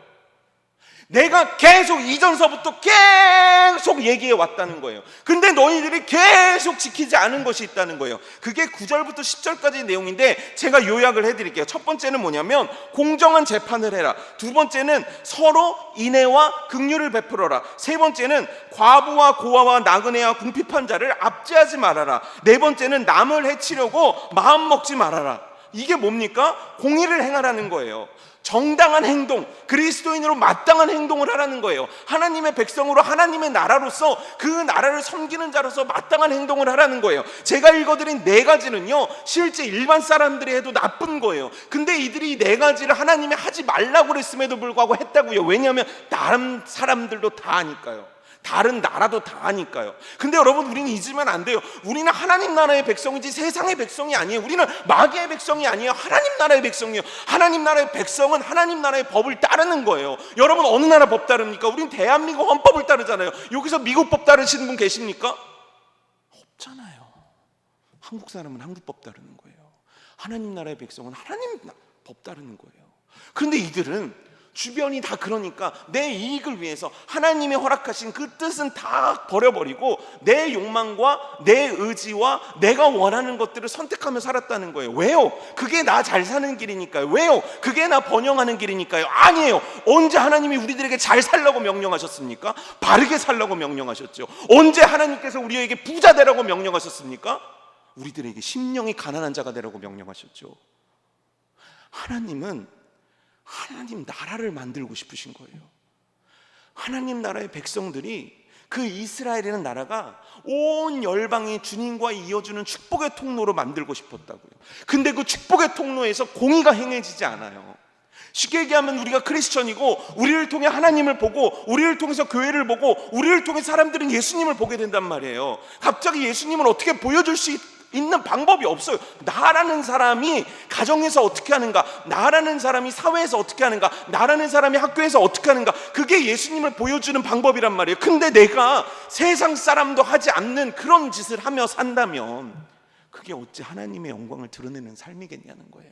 내가 계속 이전서부터 계속 얘기해 왔다는 거예요. 근데 너희들이 계속 지키지 않은 것이 있다는 거예요. 그게 9절부터 10절까지의 내용인데 제가 요약을 해드릴게요. 첫 번째는 뭐냐면 공정한 재판을 해라. 두 번째는 서로 인애와 긍휼을 베풀어라. 세 번째는 과부와 고아와 나그네와 궁핍한 자를 압제하지 말아라. 네 번째는 남을 해치려고 마음 먹지 말아라. 이게 뭡니까? 공의를 행하라는 거예요. 정당한 행동, 그리스도인으로 마땅한 행동을 하라는 거예요. 하나님의 백성으로, 하나님의 나라로서, 그 나라를 섬기는 자로서 마땅한 행동을 하라는 거예요. 제가 읽어드린 네 가지는요, 실제 일반 사람들이 해도 나쁜 거예요. 근데 이들이 이 네 가지를 하나님이 하지 말라고 그랬음에도 불구하고 했다고요. 왜냐하면 다른 사람들도 다 하니까요. 다른 나라도 다 하니까요. 근데 여러분, 우리는 잊으면 안 돼요. 우리는 하나님 나라의 백성이지 세상의 백성이 아니에요. 우리는 마귀의 백성이 아니에요. 하나님 나라의 백성이에요. 하나님 나라의 백성은 하나님 나라의 법을 따르는 거예요. 여러분, 어느 나라 법 따릅니까? 우린 대한민국 헌법을 따르잖아요. 여기서 미국 법 따르시는 분 계십니까? 없잖아요. 한국 사람은 한국 법 따르는 거예요. 하나님 나라의 백성은 하나님 법 따르는 거예요. 그런데 이들은 주변이 다 그러니까 내 이익을 위해서 하나님이 허락하신 그 뜻은 다 버려버리고 내 욕망과 내 의지와 내가 원하는 것들을 선택하며 살았다는 거예요. 왜요? 그게 나 잘 사는 길이니까요. 왜요? 그게 나 번영하는 길이니까요. 아니에요. 언제 하나님이 우리들에게 잘 살라고 명령하셨습니까? 바르게 살라고 명령하셨죠. 언제 하나님께서 우리에게 부자 되라고 명령하셨습니까? 우리들에게 심령이 가난한 자가 되라고 명령하셨죠. 하나님은 하나님 나라를 만들고 싶으신 거예요. 하나님 나라의 백성들이, 그 이스라엘이라는 나라가 온 열방이 주님과 이어주는 축복의 통로로 만들고 싶었다고요. 근데 그 축복의 통로에서 공의가 행해지지 않아요. 쉽게 얘기하면 우리가 크리스천이고 우리를 통해 하나님을 보고 우리를 통해서 교회를 보고 우리를 통해 사람들은 예수님을 보게 된단 말이에요. 갑자기 예수님을 어떻게 보여줄 수 있는 방법이 없어요. 나라는 사람이 가정에서 어떻게 하는가, 나라는 사람이 사회에서 어떻게 하는가, 나라는 사람이 학교에서 어떻게 하는가, 그게 예수님을 보여주는 방법이란 말이에요. 근데 내가 세상 사람도 하지 않는 그런 짓을 하며 산다면 그게 어찌 하나님의 영광을 드러내는 삶이겠냐는 거예요.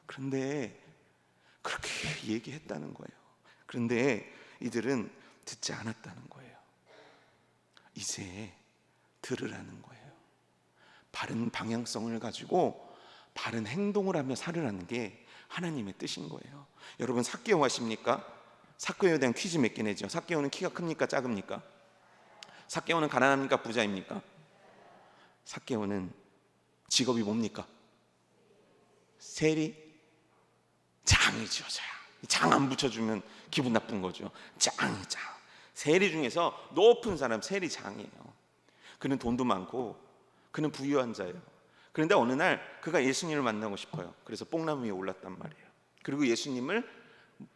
그런데 그렇게 얘기했다는 거예요. 그런데 이들은 듣지 않았다는 거예요. 이제 들으라는 거예요. 바른 방향성을 가지고 바른 행동을 하며 살으라는 게 하나님의 뜻인 거예요. 여러분, 삭개오 아십니까? 삭개오에 대한 퀴즈 몇 개 내죠. 삭개오는 키가 큽니까? 작습니까? 삭개오는 가난합니까? 부자입니까? 삭개오는 직업이 뭡니까? 세리? 장이죠. 장 안 붙여주면 기분 나쁜 거죠. 장. 세리 중에서 높은 사람 세리장이에요. 그는 돈도 많고 그는 부유한 자예요. 그런데 어느 날 그가 예수님을 만나고 싶어요. 그래서 뽕나무 위에 올랐단 말이에요. 그리고 예수님을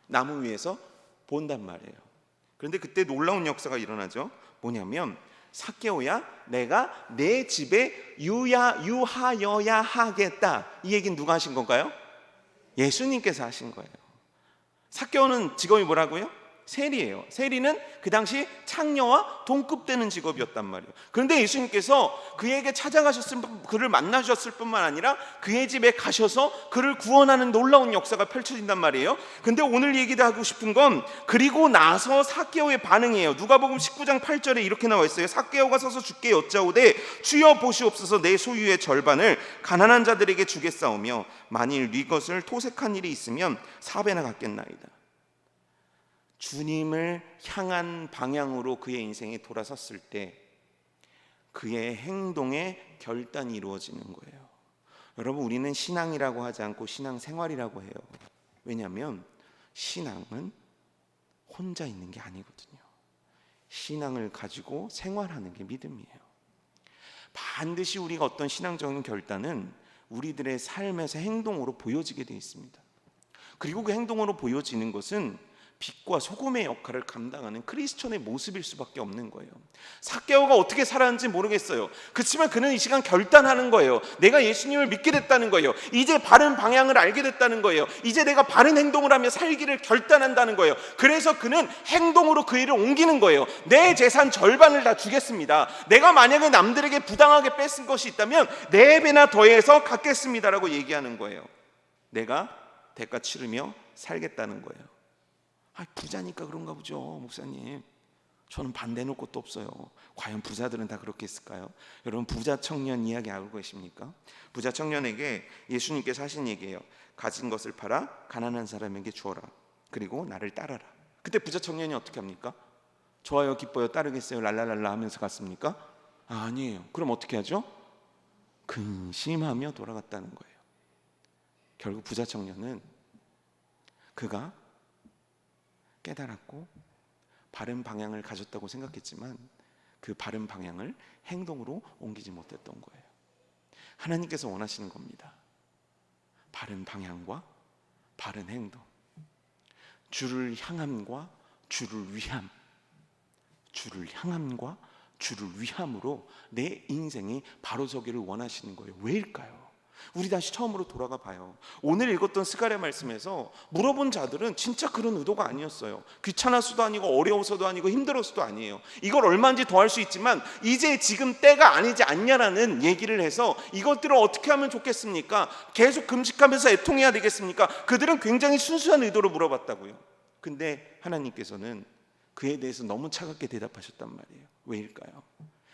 나무 위에서 본단 말이에요. 그런데 그때 놀라운 역사가 일어나죠. 뭐냐면, 삭개오야, 내가 내 집에 유하여야 하겠다. 이 얘기는 누가 하신 건가요? 예수님께서 하신 거예요. 삭개오는 직업이 뭐라고요? 세리예요. 세리는 그 당시 창녀와 동급되는 직업이었단 말이에요. 그런데 예수님께서 그에게 그를 만나셨을 뿐만 아니라 그의 집에 가셔서 그를 구원하는 놀라운 역사가 펼쳐진단 말이에요. 근데 오늘 얘기하고 싶은 건 그리고 나서 삭개오의 반응이에요. 누가복음 19장 8절에 이렇게 나와 있어요. 삭개오가 서서 주께 여짜오되 주여 보시옵소서, 내 소유의 절반을 가난한 자들에게 주겠사오며 만일 네 것을 토색한 일이 있으면 4배나 갚겠나이다. 주님을 향한 방향으로 그의 인생이 돌아섰을 때 그의 행동에 결단이 이루어지는 거예요. 여러분, 우리는 신앙이라고 하지 않고 신앙생활이라고 해요. 왜냐하면 신앙은 혼자 있는 게 아니거든요. 신앙을 가지고 생활하는 게 믿음이에요. 반드시 우리가 어떤 신앙적인 결단은 우리들의 삶에서 행동으로 보여지게 되어 있습니다. 그리고 그 행동으로 보여지는 것은 빛과 소금의 역할을 감당하는 크리스천의 모습일 수밖에 없는 거예요. 삭개오가 어떻게 살았는지 모르겠어요. 그렇지만 그는 이 시간 결단하는 거예요. 내가 예수님을 믿게 됐다는 거예요. 이제 바른 방향을 알게 됐다는 거예요. 이제 내가 바른 행동을 하며 살기를 결단한다는 거예요. 그래서 그는 행동으로 그 일을 옮기는 거예요. 내 재산 절반을 다 주겠습니다. 내가 만약에 남들에게 부당하게 뺏은 것이 있다면 4배나 더해서 갚겠습니다라고 얘기하는 거예요. 내가 대가 치르며 살겠다는 거예요. 부자니까 그런가 보죠, 목사님. 저는 반대할 것도 없어요. 과연 부자들은 다 그렇게 했을까요? 여러분, 부자 청년 이야기 알고 계십니까? 부자 청년에게 예수님께서 하신 얘기예요. 가진 것을 팔아 가난한 사람에게 주어라. 그리고 나를 따라라. 그때 부자 청년이 어떻게 합니까? 좋아요, 기뻐요, 따르겠어요, 랄랄랄라 하면서 갔습니까? 아니에요. 그럼 어떻게 하죠? 근심하며 돌아갔다는 거예요. 결국 부자 청년은 그가 깨달았고 바른 방향을 가졌다고 생각했지만 그 바른 방향을 행동으로 옮기지 못했던 거예요. 하나님께서 원하시는 겁니다. 바른 방향과 바른 행동, 주를 향함과 주를 위함, 주를 향함과 주를 위함으로 내 인생이 바로 서기를 원하시는 거예요. 왜일까요? 우리 다시 처음으로 돌아가 봐요. 오늘 읽었던 스가랴 말씀에서 물어본 자들은 진짜 그런 의도가 아니었어요. 귀찮아서도 아니고 어려워서도 아니고 힘들어서도 아니에요. 이걸 얼마인지 더 할 수 있지만 이제 지금 때가 아니지 않냐라는 얘기를 해서 이것들을 어떻게 하면 좋겠습니까? 계속 금식하면서 애통해야 되겠습니까? 그들은 굉장히 순수한 의도로 물어봤다고요. 근데 하나님께서는 그에 대해서 너무 차갑게 대답하셨단 말이에요. 왜일까요?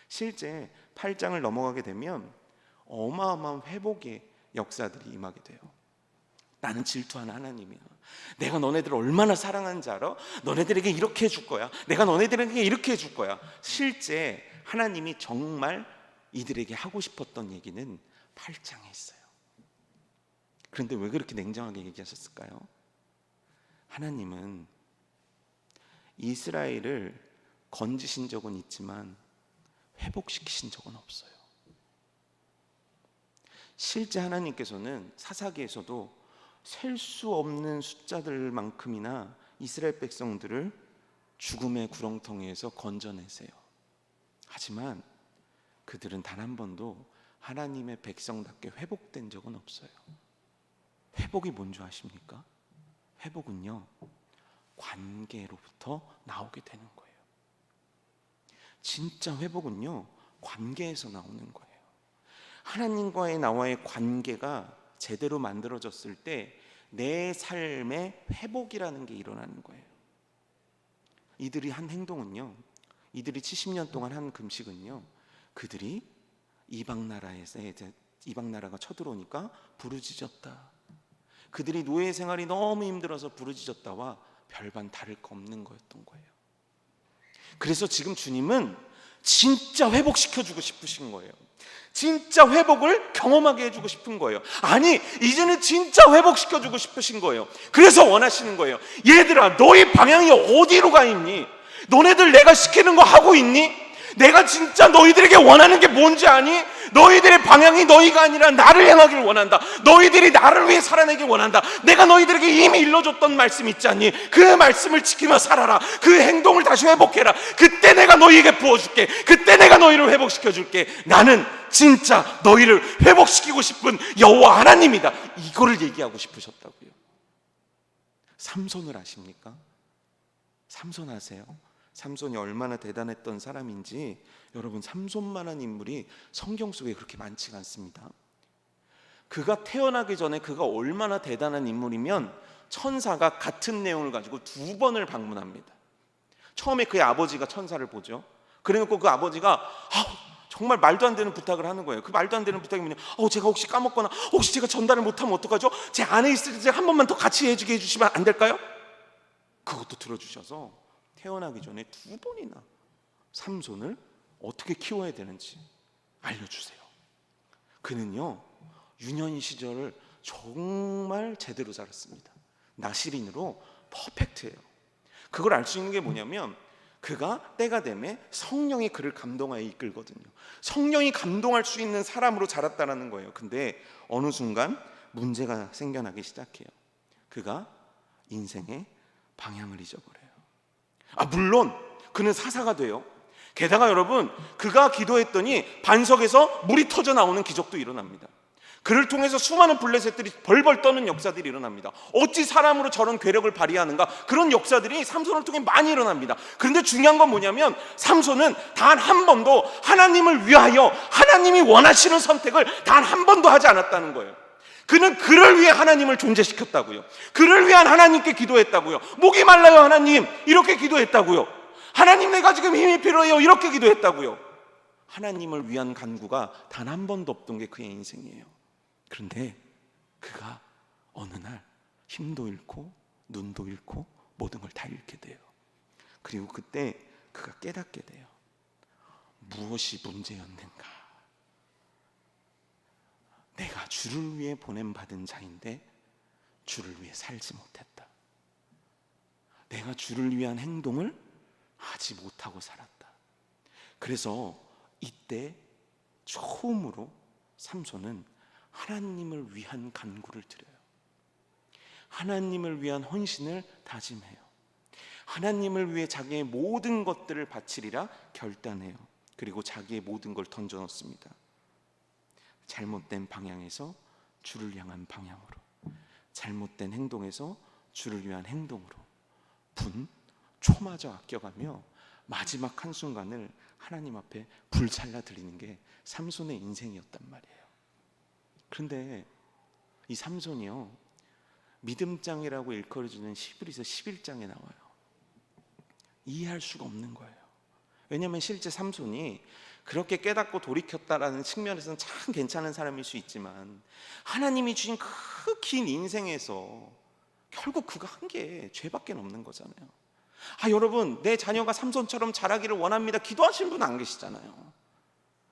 실제 8장을 넘어가게 되면 어마어마한 회복의 역사들이 임하게 돼요. 나는 질투하는 하나님이야. 내가 너네들을 얼마나 사랑하는지 알아? 너네들에게 이렇게 해줄 거야. 내가 너네들에게 이렇게 해줄 거야. 실제 하나님이 정말 이들에게 하고 싶었던 얘기는 8장에 있어요. 그런데 왜 그렇게 냉정하게 얘기하셨을까요? 하나님은 이스라엘을 건지신 적은 있지만 회복시키신 적은 없어요. 실제 하나님께서는 사사기에서도 셀 수 없는 숫자들만큼이나 이스라엘 백성들을 죽음의 구렁텅이에서 건져내세요. 하지만 그들은 단 한 번도 하나님의 백성답게 회복된 적은 없어요. 회복이 뭔지 아십니까? 회복은요, 관계로부터 나오게 되는 거예요. 진짜 회복은요, 관계에서 나오는 거예요. 하나님과의 나와의 관계가 제대로 만들어졌을 때 내 삶의 회복이라는 게 일어나는 거예요. 이들이 한 행동은요, 이들이 70년 동안 한 금식은요, 그들이 이방 나라가 쳐들어오니까 부르짖었다. 그들이 노예 생활이 너무 힘들어서 부르짖었다와 별반 다를 거 없는 거였던 거예요. 그래서 지금 주님은 진짜 회복시켜주고 싶으신 거예요. 진짜 회복을 경험하게 해주고 싶은 거예요. 아니, 이제는 진짜 회복시켜주고 싶으신 거예요. 그래서 원하시는 거예요. 얘들아, 너희 방향이 어디로 가 있니? 너네들 내가 시키는 거 하고 있니? 내가 진짜 너희들에게 원하는 게 뭔지 아니? 너희들의 방향이 너희가 아니라 나를 향하길 원한다. 너희들이 나를 위해 살아내길 원한다. 내가 너희들에게 이미 일러줬던 말씀 있지 않니? 그 말씀을 지키며 살아라. 그 행동을 다시 회복해라. 그때 내가 너희에게 부어줄게. 그때 내가 너희를 회복시켜줄게. 나는 진짜 너희를 회복시키고 싶은 여호와 하나님이다. 이거를 얘기하고 싶으셨다고요. 삼손을 아십니까? 삼손 아세요? 삼손이 얼마나 대단했던 사람인지. 여러분, 삼손만한 인물이 성경 속에 그렇게 많지가 않습니다. 그가 태어나기 전에 그가 얼마나 대단한 인물이면 천사가 같은 내용을 가지고 2번을 방문합니다. 처음에 그의 아버지가 천사를 보죠. 그래놓고 그 아버지가 정말 말도 안 되는 부탁을 하는 거예요. 그 말도 안 되는 부탁이 뭐냐? 제가 혹시 까먹거나 혹시 제가 전달을 못하면 어떡하죠? 제 안에 있을 때 한 번만 더 같이 해주게 해주시면 안 될까요? 그것도 들어주셔서 태어나기 전에 2번이나 삼손을 어떻게 키워야 되는지 알려주세요. 그는요, 유년 시절을 정말 제대로 살았습니다. 나시린으로 퍼펙트예요. 그걸 알 수 있는 게 뭐냐면 그가 때가 되면 성령이 그를 감동하여 이끌거든요. 성령이 감동할 수 있는 사람으로 자랐다는 거예요. 근데 어느 순간 문제가 생겨나기 시작해요. 그가 인생의 방향을 잊어버려요. 물론 그는 사사가 돼요. 게다가 여러분, 그가 기도했더니 반석에서 물이 터져 나오는 기적도 일어납니다. 그를 통해서 수많은 블레셋들이 벌벌 떠는 역사들이 일어납니다. 어찌 사람으로 저런 괴력을 발휘하는가, 그런 역사들이 삼손을 통해 많이 일어납니다. 그런데 중요한 건 뭐냐면 삼손은 단 한 번도 하나님을 위하여 하나님이 원하시는 선택을 단 한 번도 하지 않았다는 거예요. 그는 그를 위해 하나님을 존재시켰다고요. 그를 위한 하나님께 기도했다고요. 목이 말라요 하나님, 이렇게 기도했다고요. 하나님, 내가 지금 힘이 필요해요, 이렇게 기도했다고요. 하나님을 위한 간구가 단 한 번도 없던 게 그의 인생이에요. 그런데 그가 어느 날 힘도 잃고 눈도 잃고 모든 걸 다 잃게 돼요. 그리고 그때 그가 깨닫게 돼요. 무엇이 문제였는가? 내가 주를 위해 보냄받은 자인데 주를 위해 살지 못했다. 내가 주를 위한 행동을 하지 못하고 살았다. 그래서 이때 처음으로 삼손은 하나님을 위한 간구를 드려요. 하나님을 위한 헌신을 다짐해요. 하나님을 위해 자기의 모든 것들을 바치리라 결단해요. 그리고 자기의 모든 걸 던져놓습니다. 잘못된 방향에서 주를 향한 방향으로, 잘못된 행동에서 주를 위한 행동으로 초마저 아껴가며 마지막 한순간을 하나님 앞에 불살라 드리는 게 삼손의 인생이었단 말이에요. 그런데 이 삼손이요, 믿음장이라고 일컬어주는 히브리서 11장에 나와요. 이해할 수가 없는 거예요. 왜냐하면 실제 삼손이 그렇게 깨닫고 돌이켰다라는 측면에서는 참 괜찮은 사람일 수 있지만 하나님이 주신 그 긴 인생에서 결국 그가 한 게 죄밖에 없는 거잖아요. 여러분, 내 자녀가 삼손처럼 자라기를 원합니다. 기도하시는 분 안 계시잖아요.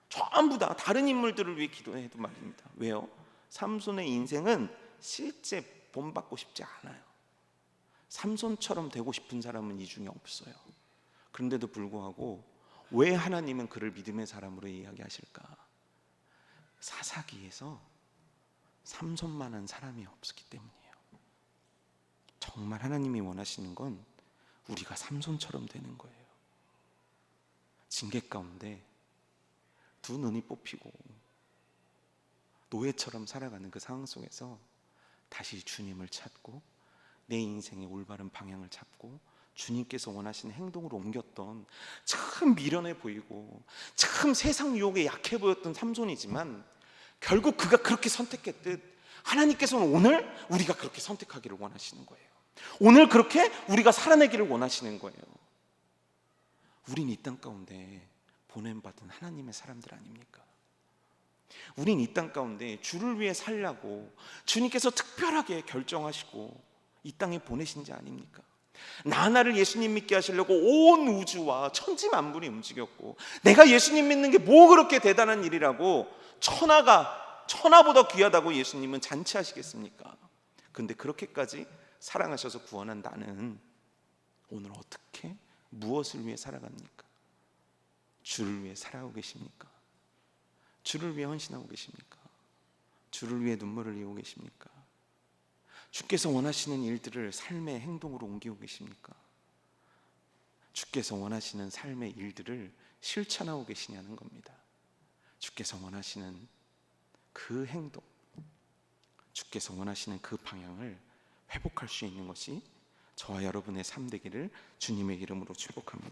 전부 다 다른 인물들을 위해 기도해도 말입니다. 왜요? 삼손의 인생은 실제 본받고 싶지 않아요. 삼손처럼 되고 싶은 사람은 이 중에 없어요. 그런데도 불구하고 왜 하나님은 그를 믿음의 사람으로 이야기하실까? 사사기에서 삼손만한 사람이 없었기 때문이에요. 정말 하나님이 원하시는 건 우리가 삼손처럼 되는 거예요. 징계 가운데 두 눈이 뽑히고 노예처럼 살아가는 그 상황 속에서 다시 주님을 찾고 내 인생의 올바른 방향을 잡고 주님께서 원하시는 행동으로 옮겼던 참 미련해 보이고 참 세상 유혹에 약해 보였던 삼손이지만 결국 그가 그렇게 선택했듯 하나님께서는 오늘 우리가 그렇게 선택하기를 원하시는 거예요. 오늘 그렇게 우리가 살아내기를 원하시는 거예요. 우린 이 땅 가운데 보냄받은 하나님의 사람들 아닙니까? 우린 이 땅 가운데 주를 위해 살려고 주님께서 특별하게 결정하시고 이 땅에 보내신 자 아닙니까? 나를 예수님 믿게 하시려고 온 우주와 천지 만물이 움직였고 내가 예수님 믿는 게 뭐 그렇게 대단한 일이라고 천하보다 귀하다고 예수님은 잔치하시겠습니까? 근데 그렇게까지 사랑하셔서 구원한 나는 오늘 어떻게 무엇을 위해 살아갑니까? 주를 위해 살아가고 계십니까? 주를 위해 헌신하고 계십니까? 주를 위해 눈물을 흘리고 계십니까? 주께서 원하시는 일들을 삶의 행동으로 옮기고 계십니까? 주께서 원하시는 삶의 일들을 실천하고 계시냐는 겁니다. 주께서 원하시는 그 행동, 주께서 원하시는 그 방향을 회복할 수 있는 것이 저와 여러분의 삶 되기를 주님의 이름으로 축복합니다.